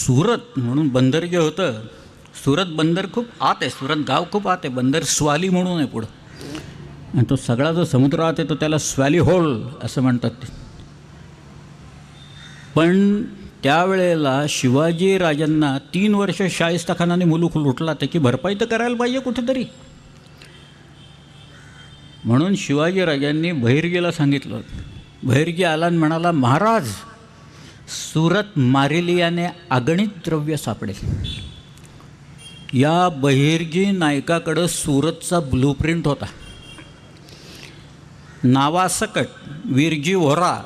सुरत म्हणून बंदर जे होतं, सुरत बंदर खूप आत आहे, सुरत गाव खूप आत आहे, बंदर स्वाली म्हणून आहे पुढं. आणि तो सगळा जो समुद्र आत आहे तो त्याला स्वॅली होल असं म्हणतात ते. पण त्यावेळेला शिवाजी राजांना 3 वर्ष शाहिस्ताखानाने मुलूक लुटला, त्याची भरपाई तर करायला पाहिजे कुठेतरी. म्हणून शिवाजीराजांनी बहिर्जीला सांगितलं. बहिर्जी आला आणि म्हणाला, महाराज सुरत मारिलियाने अगणित द्रव्य सापडेल. या बहिर्जी नायकाकडं सुरतचा ब्लूप्रिंट होता. नावासकट विरजी व्होरा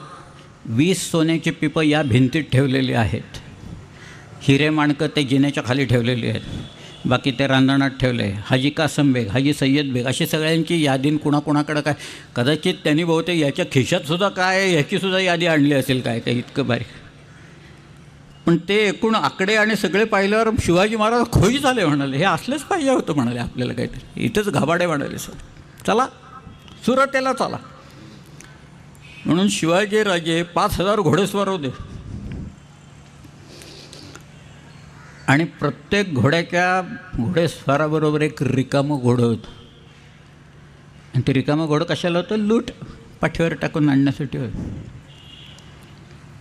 20 सोन्याची पिपं या भिंतीत ठेवलेली आहेत. हिरे माणकं ते जिन्याच्या खाली ठेवलेली आहेत, बाकी ते रांजणात ठेवले. हाजी कासम बेग, हाजी सय्यद बेग, अशी सगळ्यांची यादी कुणाकुणाकडं काय, कदाचित त्यांनी बहुतेक याच्या खिशातसुद्धा काय ह्याचीसुद्धा यादी आणली असेल काय ते इतकं बारीक. पण ते एकूण आकडे आणि सगळे पाहिल्यावर शिवाजी महाराज खोई झाले. म्हणाले हे असलेच पाहिजे होतं, म्हणाले आपल्याला काहीतरी, इथंच घाबाडे म्हणाले सर, चला सुरतेला चला. म्हणून शिवाजी राजे 5000 घोडेस्वार होते आणि प्रत्येक घोडेस्वाराबरोबर एक रिकामं घोडं होतं. आणि ते रिकामं घोडं कशाला होतं? लूट पाठीवर टाकून आणण्यासाठी होतं.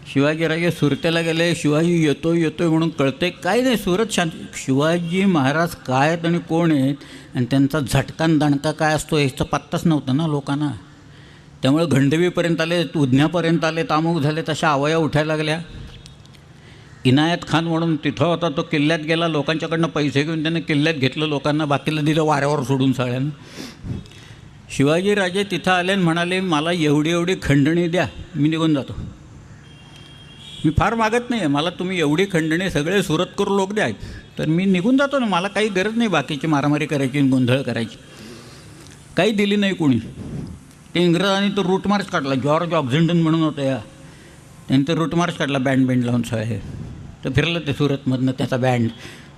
शिवाजीराजे सुरतेला गेले, शिवाजी येतोय म्हणून कळते काय नाही, सुरत शांत. शिवाजी महाराज काय आहेत आणि कोण आहेत आणि त्यांचा झटकान दणका काय असतो याचा पत्ताच नव्हता ना लोकांना. त्यामुळे गंडवीपर्यंत आले, उधण्यापर्यंत आले, तामुक झाले, तशा अवया उठायला लागल्या. इनायत खान म्हणून तिथं होता, तो किल्ल्यात गेला, लोकांच्याकडनं पैसे घेऊन त्याने किल्ल्यात घेतलं, लोकांना बाकीला दिलं वाऱ्यावर सोडून सगळ्यांना. शिवाजीराजे तिथं आले आणि म्हणाले, मला एवढी खंडणी द्या, मी निघून जातो. मी फार मागत नाही आहे, मला तुम्ही एवढी खंडणी सगळे सुरत करू लोक द्या, तर मी निघून जातो ना, मला काही गरज नाही बाकीची मारामारी करायची, गोंधळ करायची. काही दिली नाही कोणी. ते इंग्रजांनी तो रूट मार्च काढला, जॉर्ज ऑक्झिंडन म्हणून होतं या, त्यांनी तो रूट मार्च काढला बँड लावून सगळे. तर फिरलं ते सुरतमधनं त्याचा बँड,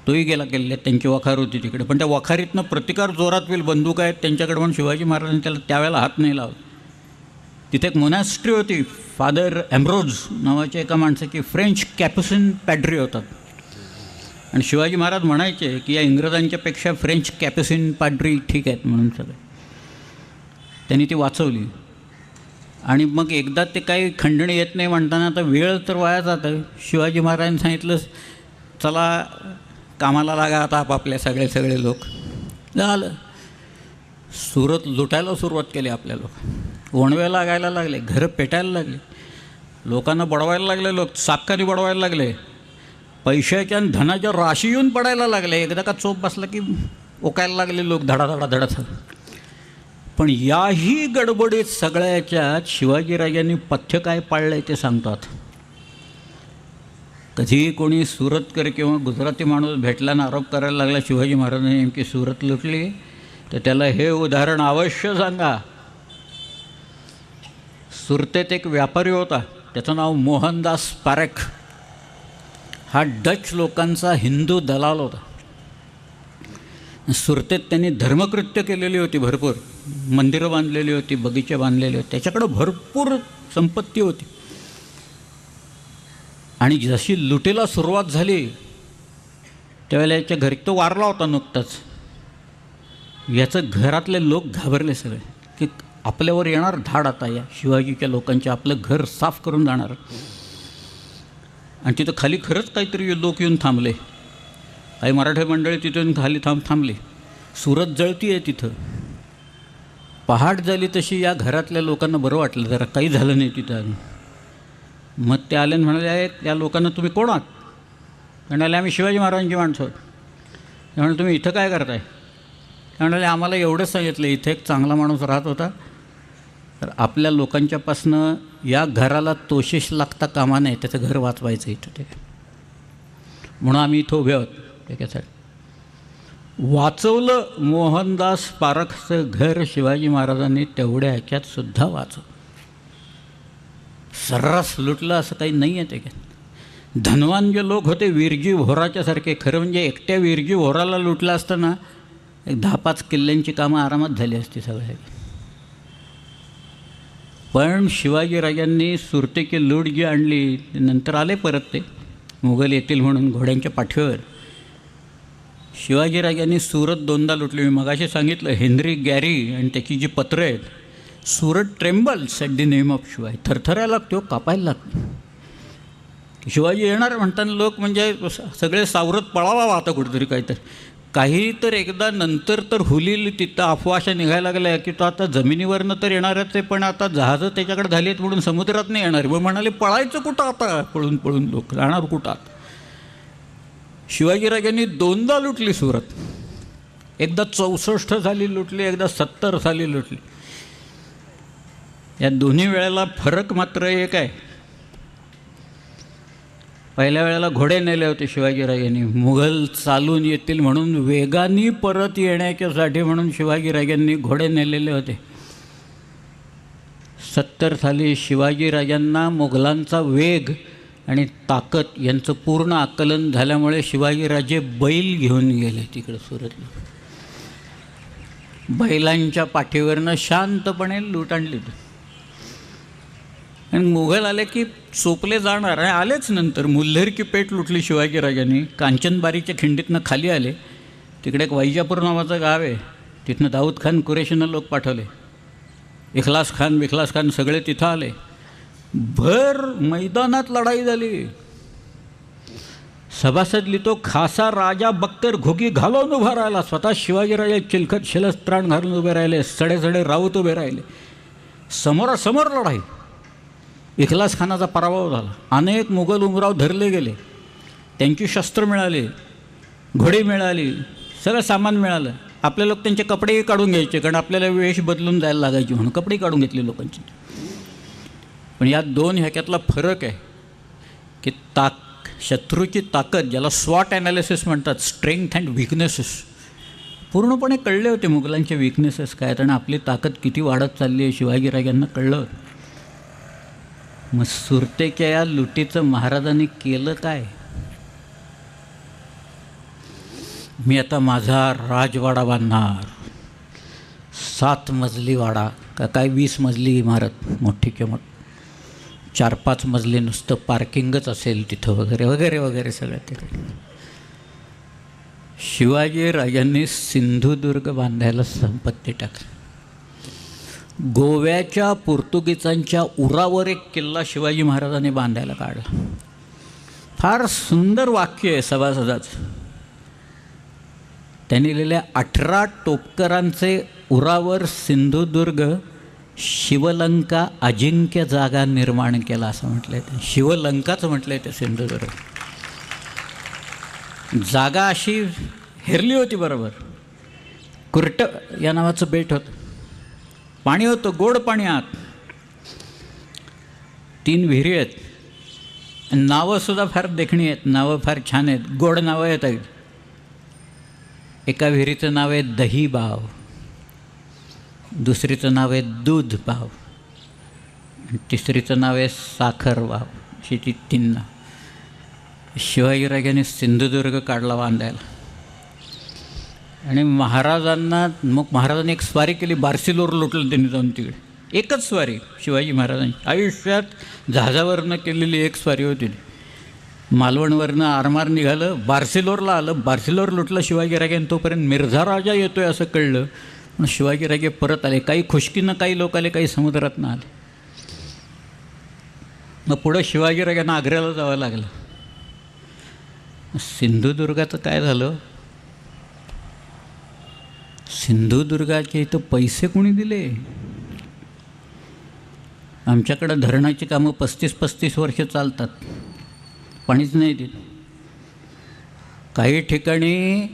तोही गेला किल्ल्यात, त्यांची वखार होती तिकडे. पण त्या वखारीतनं प्रतिकार जोरात होईल, बंदूक आहेत त्यांच्याकडे म्हणून शिवाजी महाराजांनी त्याला त्यावेळेला हात नाही लावला. तिथे एक मोनॅस्ट्री होती, फादर एम्ब्रोज नावाच्या एका माणसाची, फ्रेंच कॅप्युसिन पॅड्री होतात. आणि शिवाजी महाराज म्हणायचे की या इंग्रजांच्यापेक्षा फ्रेंच कॅप्युसिन पॅड्री ठीक आहेत म्हणून सगळे. त्यांनी ती वाचवली. आणि मग एकदा ते काही खंडणी येत नाही म्हणताना आता वेळ तर वाया जातं. शिवाजी महाराजांनी सांगितलं, चला कामाला लागा आता आपापल्या सगळे लोक. झालं, सुरत लुटायला सुरुवात केली आपल्या लोक. ओणवे लागायला लागले, घरं पेटायला लागले, लोकांना बडवायला लागले, लोक सापकानी बडवायला लागले, पैशाच्या आणि धनाच्या राशी येऊन पडायला लागले. एकदा का चोप बसला की ओकायला लागले लोक धडाधड. पण याही गडबडीत सगळ्याच्यात शिवाजीराजांनी पथ्य काय पाळलं आहे ते सांगतात. कधी कोणी सुरतकर किंवा गुजराती माणूस भेटला ना आरोप करायला लागला शिवाजी महाराजांनी नेमकी सुरत लुटली, तर त्याला हे उदाहरण अवश्य सांगा. सुरतेत एक व्यापारी होता, त्याचं नाव मोहनदास पारेख. हा डच लोकांचा हिंदू दलाल होता. सुरतेत त्यांनी धर्मकृत्य केलेली होती, भरपूर मंदिरं बांधलेली होती, बगीचे बांधलेले होते, त्याच्याकडं भरपूर संपत्ती होती. आणि जशी लुटीला सुरुवात झाली त्यावेळेला याच्या घरी तो वारला होता नुकताच. याचं घरातले लोक घाबरले सगळे की आपल्यावर येणार धाड आता या शिवाजीच्या लोकांचे, आपलं घर साफ करून जाणार. आणि तिथं खाली खरंच काहीतरी लोक येऊन थांबले. काही मराठी मंडळी तिथून खाली थांबली. सुरत जळती आहे तिथं. पहाट झाली तशी या घरातल्या लोकांना बरं वाटलं, जरा काही झालं नाही तिथं. मग ते आले म्हणाले, आहे त्या लोकांना तुम्ही कोण आहात? म्हणाले, आम्ही शिवाजी महाराजांची माणसं आहोत. त्यामुळे तुम्ही इथं काय करताय? म्हणाले, आम्हाला एवढंच सांगितलं इथे एक चांगला माणूस राहत होता, तर आपल्या लोकांच्यापासनं या घराला तोशिष लागता कामा नाही, त्याचं घर वाचवायचं इथं ते, म्हणून आम्ही इथं उभे आहोत. त्याच्यासाठी वाचवलं मोहनदास पारखचं घर शिवाजी महाराजांनी तेवढ्या ह्याच्यात सुद्धा वाचवलं. सर्रास लुटलं असं काही नाही आहे त्याच्यात. धनवान जे लोक होते विरजी व्होराच्या सारखे, खरं म्हणजे एकट्या विरजी व्होराला लुटलं असताना 10-5 किल्ल्यांची कामं आरामात झाली असती सगळ्या. पण शिवाजीराजांनी सुरतेची लूट जी आणली, नंतर आले परत ते, मुघल येतील म्हणून घोड्यांच्या पाठीवर. शिवाजीराजांनी सुरत 2दा लुटली. मी मगाशी सांगितलं हेनरी गॅरी आणि त्याची जी पत्रं आहेत, Surat trembles at the name of Shivaji. थरथरायला लागतो, कापायला लागतो. शिवाजी येणार म्हणताना लोक म्हणजे सगळे सावरत पळावा आता कुठेतरी काहीतरी. काही तर एकदा नंतर तर हुलील तिथं अफवाशा निघायला लागल्या की तो आता जमिनीवरनं तर येणारच आहे, पण आता जहाजं त्याच्याकडे झाली आहेत म्हणून समुद्रात नाही येणार. मग म्हणाले पळायचं कुठं आता, पळून पळून लोक जाणार कुठं आता. शिवाजीराजांनी 2दा लुटली सुरत. एकदा 64 साली लुटली, एकदा 70 साली लुटली. या दोन्ही वेळेला फरक मात्र एक आहे. पहिल्या वेळेला घोडे नेले होते शिवाजीराजांनी, मुघल चालून येतील म्हणून वेगाने परत येण्याच्यासाठी म्हणून शिवाजीराजांनी घोडे नेलेले होते. 70 साली शिवाजीराजांना मुघलांचा वेग आणि ताकद यांचं पूर्ण आकलन झाल्यामुळे शिवाजीराजे बैल घेऊन गेले तिकडे सुरतला. बैलांच्या पाठीवरनं शांतपणे लूट आणली. आणि मुघल आले की चोपले जाणार आणि आलेच. नंतर मुल्हेर की पेठ लुटली शिवाजीराजांनी. कांचनबारीच्या खिंडीतनं खाली आले. तिकडे एक वैजापूर नावाचं गाव आहे, तिथनं दाऊद खान कुरेशीनं लोक पाठवले. इखलास खान सगळे तिथं आले. भर मैदानात लढाई झाली. सभासद लिहितो, खासा राजा बख्तर घोगी घालून उभा राहिला. स्वतः शिवाजीराजे चिलखत शिलस्त्राण घालून उभे राहिले. सडे राऊत उभे राहिले. समोरासमोर लढाई. इखलास खानाचा पराभव झाला. अनेक मुघल उमराव धरले गेले. त्यांची शस्त्र मिळाली, घोडी मिळाली, सगळं सामान मिळालं. आपले लोक त्यांचे कपडेही काढून घ्यायचे, कारण आपल्याला वेश बदलून जायला लागायची म्हणून कपडेही काढून घेतले लोकांची. पण या दोन ह्याच्यातला फरक आहे की शत्रूची ताकद, ज्याला स्वॉट ॲनालिसिस म्हणतात, स्ट्रेंथ अँड विकनेसेस, पूर्णपणे कळले होते मुघलांचे विकनेसेस काय आणि आपली ताकद किती वाढत चालली आहे शिवाजीराजांना कळलं. मग सुरतेच्या या लुटीचं महाराजांनी केलं काय? मी आता माझा राजवाडा बांधणार. 7 मजली वाडा का काय 20 मजली इमारत, मोठी किंमत. 4-5 मजली नुसतं पार्किंगच असेल तिथं, वगैरे वगैरे वगैरे सगळं तिकडे. शिवाजीराजांनी सिंधुदुर्ग बांधायला संपत्ती टाकली. गोव्याच्या पोर्तुगीजांच्या उरावर एक किल्ला शिवाजी महाराजांनी बांधायला काढला. फार सुंदर वाक्य आहे सभासदाचं. त्यांनी लिहिल्या 18 टोपकरांचे उरावर सिंधुदुर्ग शिवलंका अजिंक्य जागा निर्माण केला असं म्हटलं आहे. शिवलंकाच म्हटलं आहे ते सिंधुदुर्ग. जागा अशी हेरली होती बरोबर. कुर्ट या नावाचं बेट होतं. पाणी होतं, गोड पाणी आत. 3 विहिरी आहेत. नावंसुद्धा फार देखणी आहेत, नावं फार छान आहेत, गोड नावं आहेत. एका विहिरीचं नाव आहे दही बाव, दुसरीचं नाव आहे दूध बाव, तिसरीचं नाव आहे साखर बाव. अशी ती 3 नाव. शिवाजीराजांनी सिंधुदुर्ग काढला बांधायला. आणि महाराजांनी एक स्वारी केली. बार्सिलोर लुटलं त्यांनी जाऊन तिकडे. एकच स्वारी शिवाजी महाराजांची आयुष्यात जहाजावरनं केलेली एक स्वारी होती. मालवणवरनं आरमार निघालं, बार्सिलोरला आलं, बार्सिलोर लुटलं शिवाजीराजांनी. तोपर्यंत मिर्झा राजा येतोय असं कळलं. पण शिवाजीराजे परत आले. काही खुशकीनं काही लोक आले, काही समुद्रातनं आले. मग पुढं शिवाजीराजांना आग्र्याला जावं लागलं. सिंधुदुर्गाचं काय झालं? सिंधुदुर्गाचे इथं पैसे कोणी दिले? आमच्याकडं धरणाची कामं 35-35 वर्ष चालतात, पाणीच नाही देत. काही ठिकाणी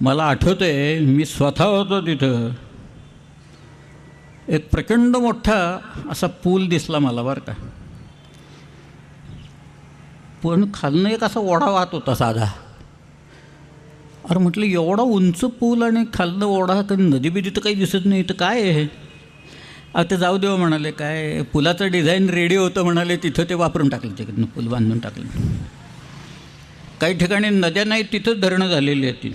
मला आठवतं आहे, मी स्वतः होतो तिथं. एक प्रचंड मोठा असा पूल दिसला मला बरं का. पण खालनं एक असा ओढा वाहत होता साधा. अरे म्हटलं एवढा उंच पूल आणि खालनं ओढा, तर नदी बिदी तर काही दिसत नाही, तर काय आहे? आता जाऊ देऊ म्हणाले. काय पुलाचं डिझाईन रेडी होतं म्हणाले, तिथं ते वापरून टाकलं, तिकडनं पूल बांधून टाकलं. काही ठिकाणी नद्या नाहीत, तिथंच धरणं झालेली आहेत.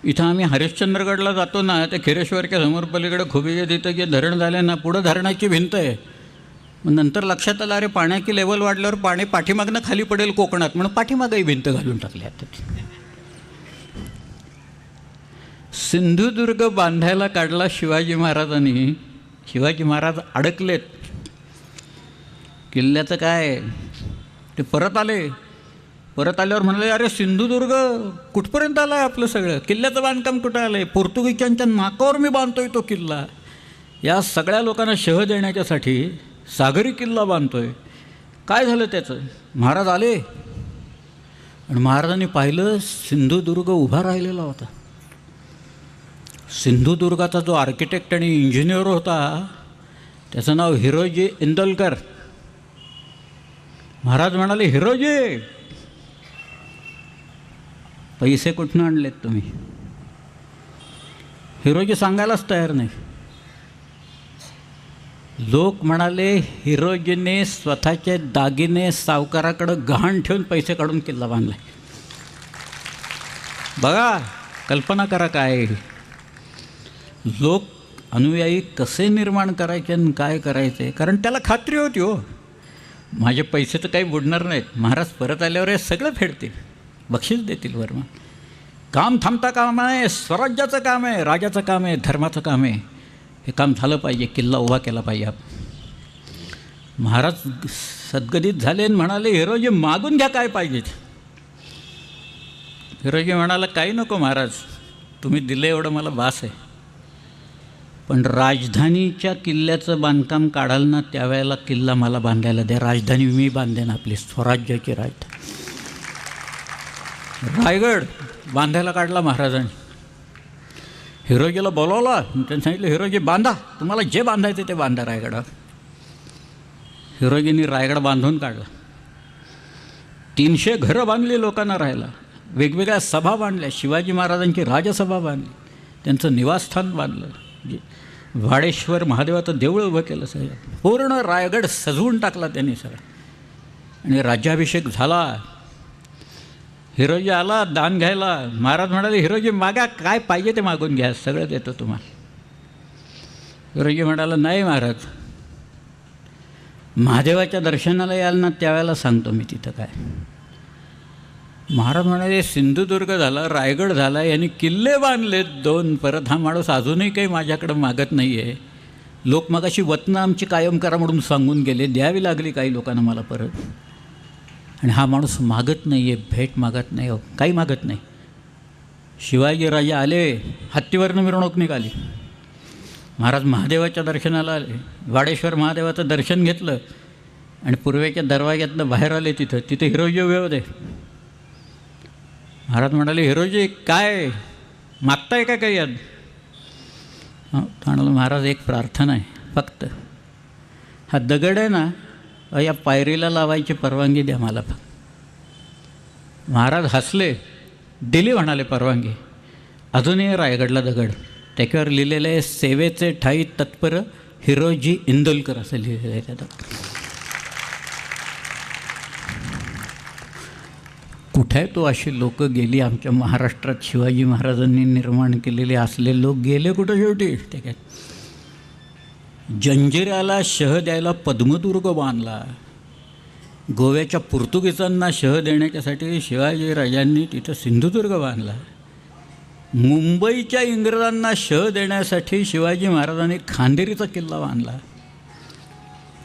इथं आम्ही हरिश्चंद्रगडला जातो ना, त्या खिरेश्वरच्या समोर पलीकडे खुबीच्या तिथं जे धरण झालं ना, पुढं धरणाची भिंत आहे. मग नंतर लक्षात आलं, अरे पाण्याची लेवल वाढल्यावर पाणी पाठीमागनं खाली पडेल कोकणात, म्हणून पाठीमागही भिंत घालून टाकली आता. सिंधुदुर्ग बांधायला काढला शिवाजी महाराजांनी. शिवाजी महाराज अडकलेत. किल्ल्याचं काय, ते परत आले. परत आल्यावर म्हणाले, अरे सिंधुदुर्ग कुठपर्यंत आलं आहे आपलं सगळं, किल्ल्याचं बांधकाम कुठं आलं आहे, पोर्तुगीजांच्या नाकावर मी बांधतोय तो किल्ला. या सगळ्या लोकांना शह देण्याच्यासाठी सागरी किल्ला बांधतोय. काय झालं त्याचं? महाराज आले आणि महाराजांनी पाहिलं सिंधुदुर्ग उभा राहिलेला होता. सिंधुदुर्गाचा जो आर्किटेक्ट आणि इंजिनियर होता त्याचं नाव हिरोजी इंदोलकर. महाराज म्हणाले, हिरोजी पैसे कुठून आणलेत तुम्ही? हिरोजी सांगायलाच तयार नाही. लोक म्हणाले, हिरोजीने स्वतःचे दागिने सावकाराकडं गहाण ठेवून पैसे काढून किल्ला बांधला. बघा, कल्पना करा काय. लोक अनुयायी कसे निर्माण करायचे आणि काय करायचे, कारण त्याला खात्री होती, हो माझे पैसे तर काही बुडणार नाहीत, महाराज परत आल्यावर हे सगळं फेडतील, बक्षीस देतील वर्मा. काम थांबता काम आहे, स्वराज्याचं काम आहे, राजाचं काम आहे, धर्माचं काम आहे. हे काम झालं पाहिजे, किल्ला उभा केला पाहिजे. महाराज सद्गदित झाले आणि म्हणाले, हिरोजी मागून घ्या काय पाहिजे. हिरोजी म्हणाला, काही नको महाराज, तुम्ही दिलं एवढं मला बास आहे. पण राजधानीच्या किल्ल्याचं बांधकाम काढाल ना, त्यावेळेला किल्ला मला बांधायला द्या. राजधानी मी बांधेन, आपली स्वराज्याची राजधानी. रायगड बांधायला काढला महाराजांनी. हिरोजीला बोलावला, त्यांनी सांगितलं, हिरोजी बांधा, तुम्हाला जे बांधायचं ते बांधा रायगडावर. हिरोजींनी रायगड बांधून काढला. 300 घरं बांधली लोकांना राहायला, वेगवेगळ्या सभा बांधल्या, शिवाजी महाराजांची राजसभा बांधली, त्यांचं निवासस्थान बांधलं, वाडेश्वर महादेवाचं देऊळ उभं केलं. सगळं पूर्ण रायगड सजवून टाकला त्यांनी सगळं. आणि राज्याभिषेक झाला. हिरोजी आला दान घ्यायला. महाराज म्हणाले, हिरोजी मागा, काय पाहिजे ते मागून घ्या, सगळं देतो तुम्हाला. हिरोजी म्हणाला, नाही महाराज, महादेवाच्या दर्शनाला याल ना त्यावेळेला सांगतो मी तिथं काय. महाराज म्हणाले, सिंधुदुर्ग झाला, रायगड झाला, यांनी किल्ले बांधलेत 2. परत हा माणूस अजूनही काही माझ्याकडं मागत नाही आहे. लोक मगाशी वतनं आमची कायम करा म्हणून सांगून गेले, द्यावी लागली काही लोकांना मला परत. आणि हा माणूस मागत नाही आहे, भेट मागत नाही, काही मागत नाही. शिवाजी राजे आले, हत्तीवरनं मिरवणूक निघाली. महाराज महादेवाच्या दर्शनाला आले, वाडेश्वर महादेवाचं दर्शन घेतलं आणि पूर्वेच्या दरवाज्यातनं बाहेर आले. तिथे हिरोजी उभे होते. महाराज म्हणाले, हिरोजी काय मागताय का काही याद? म्हणालं, महाराज एक प्रार्थना आहे फक्त, हा दगड आहे ना, या पायरीला लावायची परवानगी द्या मला फक्त. महाराज हसले, दिली म्हणाले परवानगी. अजूनही रायगडला दगड, त्याच्यावर लिहिलेलं आहे, सेवेचे ठाई तत्पर हिरोजी इंदोलकर असं लिहिलेलं आहे त्या दगड. कुठे आहे तो? अशी लोक गेली आमच्या महाराष्ट्रात, शिवाजी महाराजांनी निर्माण केलेले असले लोक गेले कुठं शेवटी? ते काय, जंजिऱ्याला शह द्यायला पद्मदुर्ग बांधला. गोव्याच्या पोर्तुगीजांना शह देण्याच्यासाठी शिवाजी राजांनी तिथं सिंधुदुर्ग बांधला. मुंबईच्या इंग्रजांना शह देण्यासाठी शिवाजी महाराजांनी खांदेरीचा किल्ला बांधला.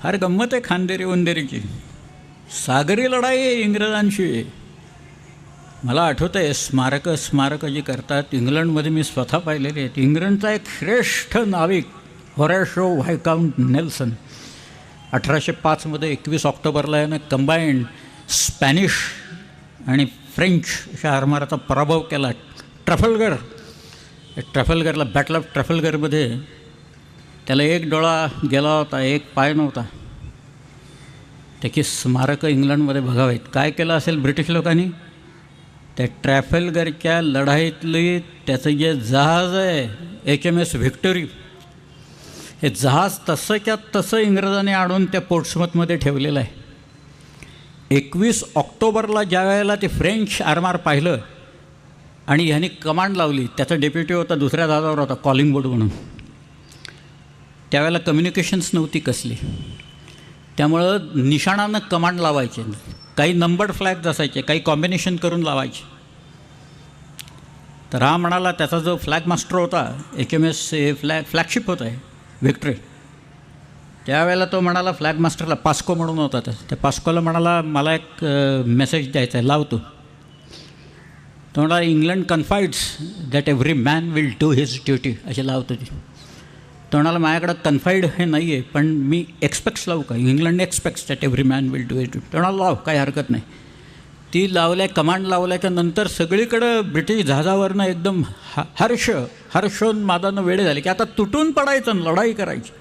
फार गंमत आहे खांदेरी उंदेरीची. सागरी लढाई आहे इंग्रजांशी. मला आठवतं आहे, स्मारकं जी करतात इंग्लंडमध्ये मी स्वतः पाहिलेली आहेत. इंग्लंडचा एक श्रेष्ठ नाविक होरॅशो व्हायकाउंट नेल्सन 1805 21 ऑक्टोबरला यानं कंबाईंड स्पॅनिश आणि फ्रेंच अशा आरमाराचा पराभव केला. ट्रफलगरला, बॅटल ऑफ ट्रफलगरमध्ये त्याला एक डोळा गेला होता, एक पाय नव्हता. त्याची स्मारकं इंग्लंडमध्ये बघावीत. काय केलं असेल ब्रिटिश लोकांनी? त्या ट्रॅफलगरच्या लढाईतली त्याचं जे जहाज आहे HMS व्हिक्टोरी, हे जहाज तसंच्या तसं इंग्रजांनी आणून त्या पोर्ट्समथमध्ये ठेवलेलं आहे. 21 ऑक्टोबरला ज्या वेळेला ते फ्रेंच आरमार पाहिलं आणि ह्यांनी कमांड लावली, त्याचा डेप्युटी होता दुसऱ्या जहाजावर होता कॉलिंग बोर्ड म्हणून. त्यावेळेला कम्युनिकेशन्स नव्हती कसली. त्यामुळं निशाणानं कमांड लावायचे, काही नंबर्ड फ्लॅग्स असायचे, काही कॉम्बिनेशन करून लावायचे. तर हा म्हणाला, त्याचा जो फ्लॅग मास्टर होता, HMS हे फ्लॅगशिप होतं आहे व्हिक्टरी, त्यावेळेला तो म्हणाला फ्लॅग मास्टरला, पास्को म्हणून होता त्या पास्कोला म्हणाला, मला एक मेसेज द्यायचा आहे, लावतो. तो म्हणाला, England confides that every man will do his duty, असे लावतो ती. तो म्हणाला, माझ्याकडं कन्फाईड हे नाही आहे, पण मी एक्सपेक्ट्स लावू का, England aspects that every man will do his duty. तो म्हणाला, लाव, काही हरकत नाही. ती लावल्या, कमांड लावल्याच्या नंतर सगळीकडं ब्रिटिश जहाजावरनं एकदम हर्षोन्मादानं वेळे झाले की आता तुटून पडायचं, लढाई करायची.